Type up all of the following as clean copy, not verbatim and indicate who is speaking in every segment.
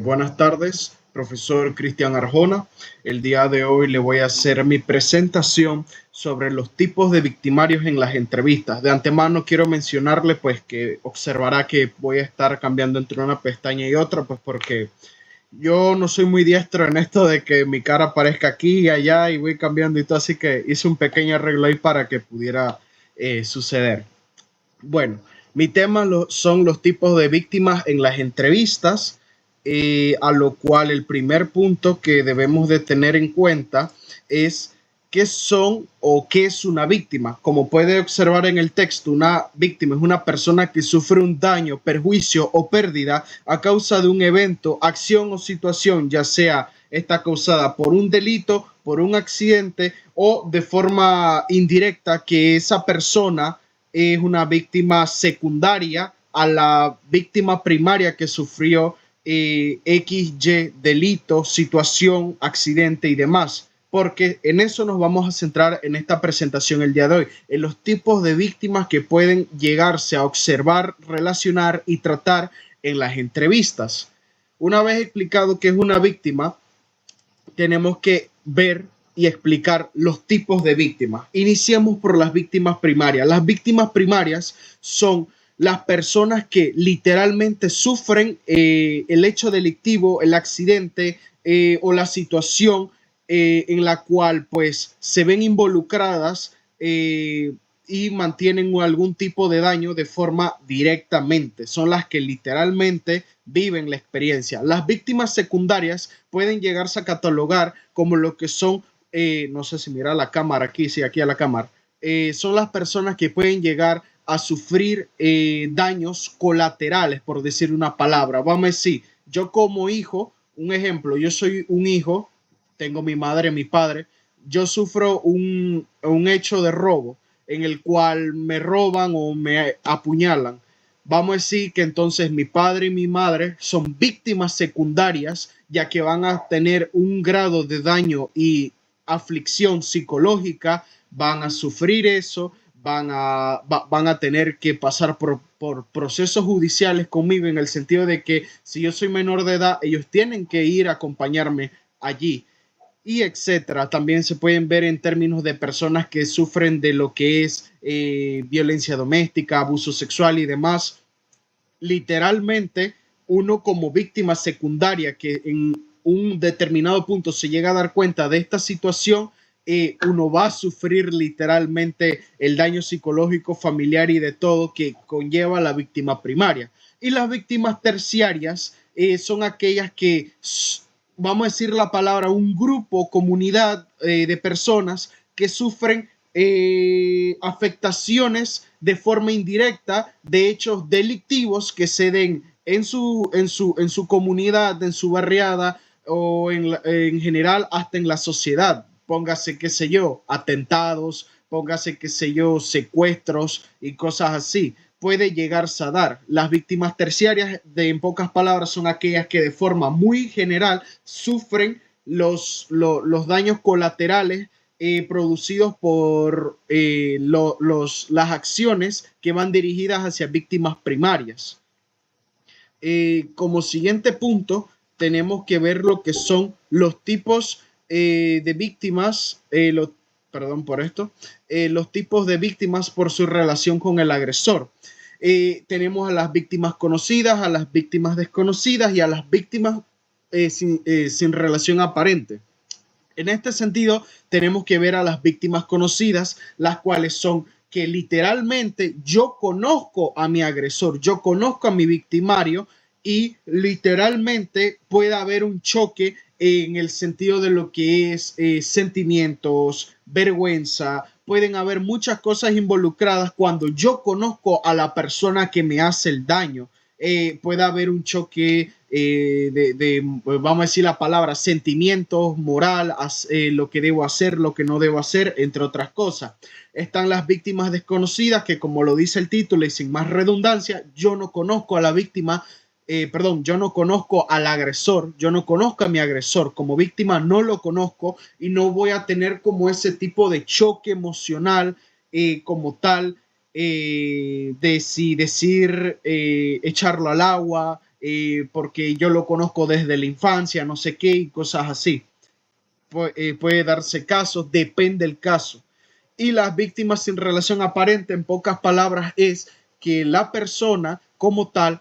Speaker 1: Buenas tardes, profesor Cristian Arjona. El día de hoy le voy a hacer mi presentación sobre los tipos de victimarios en las entrevistas. De antemano quiero mencionarle pues que observará que voy a estar cambiando entre una pestaña y otra, pues porque yo no soy muy diestro en esto de que mi cara aparezca aquí y allá y voy cambiando y todo, así que hice un pequeño arreglo ahí para que pudiera suceder. Bueno, mi tema son los tipos de víctimas en las entrevistas, a lo cual el primer punto que debemos de tener en cuenta es qué son o qué es una víctima. Como puede observar en el texto, una víctima es una persona que sufre un daño, perjuicio o pérdida a causa de un evento, acción o situación, ya sea está causada por un delito, por un accidente o de forma indirecta que esa persona es una víctima secundaria a la víctima primaria que sufrió XY delito, situación, accidente y demás. Porque en eso nos vamos a centrar en esta presentación el día de hoy, en los tipos de víctimas que pueden llegarse a observar, relacionar y tratar en las entrevistas. Una vez explicado qué es una víctima, tenemos que ver y explicar los tipos de víctimas. Iniciemos por las víctimas primarias. Las víctimas primarias son las personas que literalmente sufren el hecho delictivo, el accidente o la situación en la cual pues se ven involucradas y mantienen algún tipo de daño de forma directamente. Son las que literalmente viven la experiencia. Las víctimas secundarias pueden llegarse a catalogar como lo que son, no sé si mira la cámara aquí, sí, aquí a la cámara, son las personas que pueden llegar a sufrir daños colaterales, por decir una palabra. Vamos a decir, yo como hijo, un ejemplo, yo soy un hijo, tengo mi madre, mi padre, yo sufro un hecho de robo en el cual me roban o me apuñalan. Vamos a decir que entonces mi padre y mi madre son víctimas secundarias, ya que van a tener un grado de daño y aflicción psicológica, van a sufrir eso, van a tener que pasar por procesos judiciales conmigo, en el sentido de que si yo soy menor de edad, ellos tienen que ir a acompañarme allí y etcétera. También se pueden ver en términos de personas que sufren de lo que es violencia doméstica, abuso sexual y demás. Literalmente, uno como víctima secundaria que en un determinado punto se llega a dar cuenta de esta situación, uno va a sufrir literalmente el daño psicológico, familiar y de todo que conlleva la víctima primaria. Y las víctimas terciarias son aquellas que, vamos a decir la palabra, un grupo, comunidad de personas que sufren afectaciones de forma indirecta de hechos delictivos que se den en su comunidad, en su barriada o en general hasta en la sociedad. Póngase, qué sé yo, atentados, póngase, qué sé yo, secuestros y cosas así. Puede llegarse a dar. Las víctimas terciarias, en pocas palabras, son aquellas que de forma muy general sufren los daños colaterales producidos por las acciones que van dirigidas hacia víctimas primarias. Como siguiente punto, tenemos que ver lo que son los tipos de víctimas, perdón por esto, los tipos de víctimas por su relación con el agresor. Tenemos a las víctimas conocidas, a las víctimas desconocidas y a las víctimas sin relación aparente. En este sentido, tenemos que ver a las víctimas conocidas, las cuales son que literalmente yo conozco a mi agresor, yo conozco a mi victimario y literalmente puede haber un choque en el sentido de lo que es sentimientos, vergüenza, pueden haber muchas cosas involucradas cuando yo conozco a la persona que me hace el daño. Puede haber un choque vamos a decir la palabra, sentimientos, moral, lo que debo hacer, lo que no debo hacer, entre otras cosas. Están las víctimas desconocidas que, como lo dice el título y sin más redundancia, yo no conozco a la víctima, perdón, yo no conozco al agresor, yo no conozco a mi agresor, como víctima no lo conozco y no voy a tener como ese tipo de choque emocional como tal, de si decir echarlo al agua, porque yo lo conozco desde la infancia, no sé qué, y cosas así. Puede darse casos, depende del caso. Y las víctimas sin relación aparente, en pocas palabras, es que la persona como tal,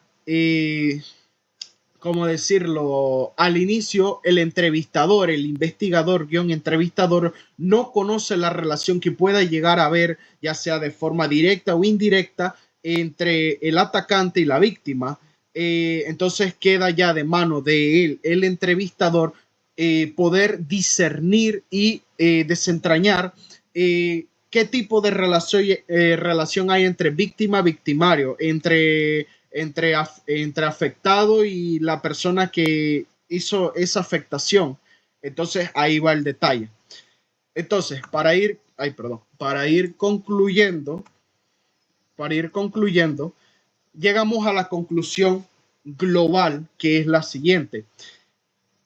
Speaker 1: ¿cómo decirlo? Al inicio, el entrevistador, el investigador, guión entrevistador, no conoce la relación que pueda llegar a haber, ya sea de forma directa o indirecta, entre el atacante y la víctima. Entonces queda ya de mano de él, el entrevistador, poder discernir y desentrañar qué tipo de relación hay entre víctima y victimario, entre afectado y la persona que hizo esa afectación. Entonces ahí va el detalle. Entonces, para ir concluyendo, llegamos a la conclusión global, que es la siguiente: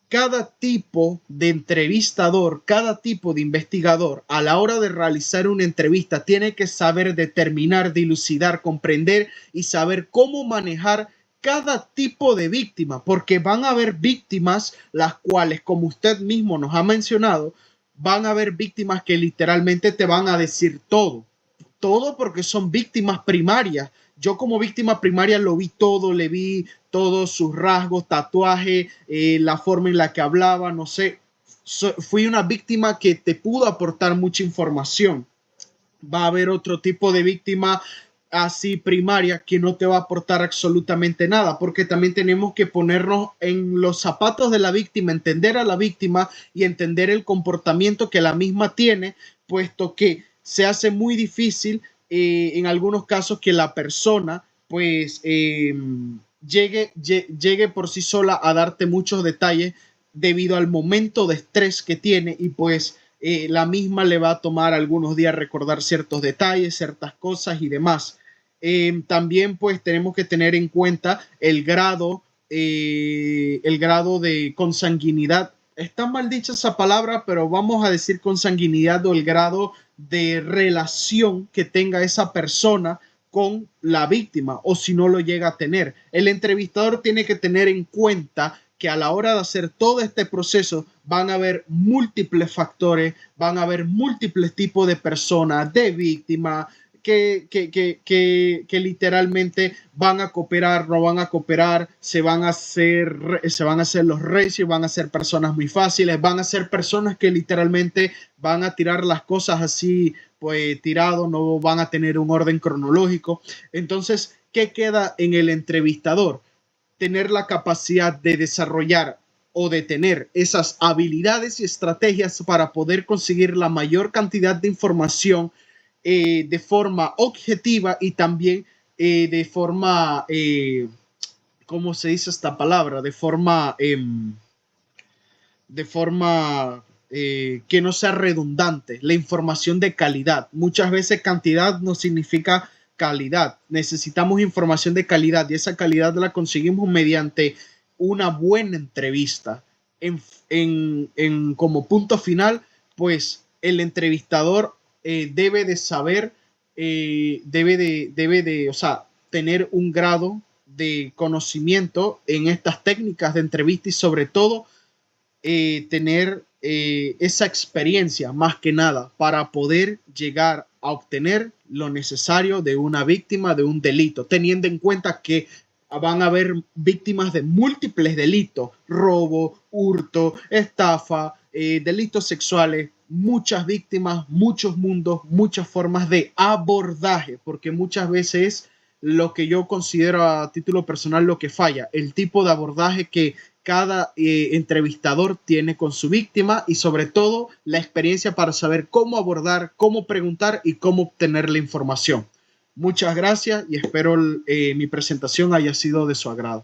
Speaker 1: cada tipo de entrevistador, cada tipo de investigador, a la hora de realizar una entrevista, tiene que saber determinar, dilucidar, comprender y saber cómo manejar cada tipo de víctima, porque van a haber víctimas las cuales, como usted mismo nos ha mencionado, van a haber víctimas que literalmente te van a decir todo porque son víctimas primarias. Yo como víctima primaria lo vi todo, le vi todos sus rasgos, tatuaje, la forma en la que hablaba, no sé. Fui una víctima que te pudo aportar mucha información. Va a haber otro tipo de víctima así primaria que no te va a aportar absolutamente nada, porque también tenemos que ponernos en los zapatos de la víctima, entender a la víctima y entender el comportamiento que la misma tiene, puesto que se hace muy difícil en algunos casos que la persona pues llegue por sí sola a darte muchos detalles debido al momento de estrés que tiene, y pues la misma le va a tomar algunos días recordar ciertos detalles, ciertas cosas y demás. También pues tenemos que tener en cuenta el grado de consanguinidad. Está mal dicha esa palabra, pero vamos a decir consanguinidad, o el grado de relación que tenga esa persona con la víctima, o si no lo llega a tener. El entrevistador tiene que tener en cuenta que a la hora de hacer todo este proceso van a haber múltiples factores, van a haber múltiples tipos de personas, de víctimas, que literalmente van a cooperar, no van a cooperar, se van a hacer los recios, van a ser personas muy fáciles, van a ser personas que literalmente van a tirar las cosas así, pues tirado, no van a tener un orden cronológico. Entonces, ¿qué queda en el entrevistador? Tener la capacidad de desarrollar o de tener esas habilidades y estrategias para poder conseguir la mayor cantidad de información de forma objetiva, y también de forma, ¿cómo se dice esta palabra? De forma que no sea redundante, la información de calidad. Muchas veces cantidad no significa calidad. Necesitamos información de calidad, y esa calidad la conseguimos mediante una buena entrevista. Como punto final, pues el entrevistador debe de saber, o sea, tener un grado de conocimiento en estas técnicas de entrevista, y sobre todo tener esa experiencia más que nada para poder llegar a obtener lo necesario de una víctima de un delito, teniendo en cuenta que van a haber víctimas de múltiples delitos: robo, hurto, estafa, delitos sexuales, muchas víctimas, muchos mundos, muchas formas de abordaje, porque muchas veces lo que yo considero a título personal lo que falla, el tipo de abordaje que cada entrevistador tiene con su víctima, y sobre todo la experiencia para saber cómo abordar, cómo preguntar y cómo obtener la información. Muchas gracias, y espero mi presentación haya sido de su agrado.